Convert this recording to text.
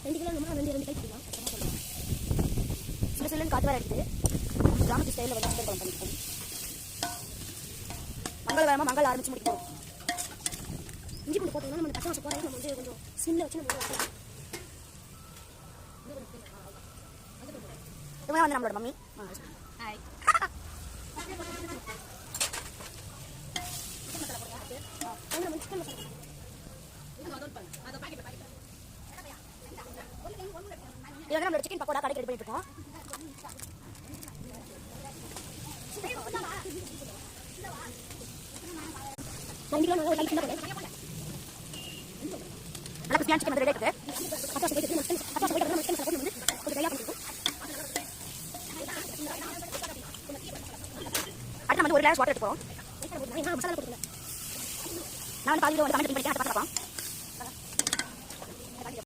2 kilo நம்ம 2 கை பிடிக்கலாம். சில சிலன்னு காத்து வர எடுத்து கிராமத்து ஸ்டைலில் வந்து மஞ்சள் குழம்பு பண்ணிப்போம். மங்களகரமாக மங்கள் ஆரம்பிச்சு முடிப்போம். இஞ்சி பூண்டு போட்டோம்னா நம்ம பச்சை வாசம் போகிறது நம்ம வந்து கொஞ்சம் சிம்மில் வச்சு நம்ம இவங்க வந்து நம்மளோட மம்மி. ஹாய். இது வந்து நம்மளோட சிக்கன் பக்கோடா கடைக்கு ரெடி பண்ணிட்டு இருக்கோம். நல்லா கிறிஸ்பியான சிக்கன் ரெடி ஆயிருக்கு.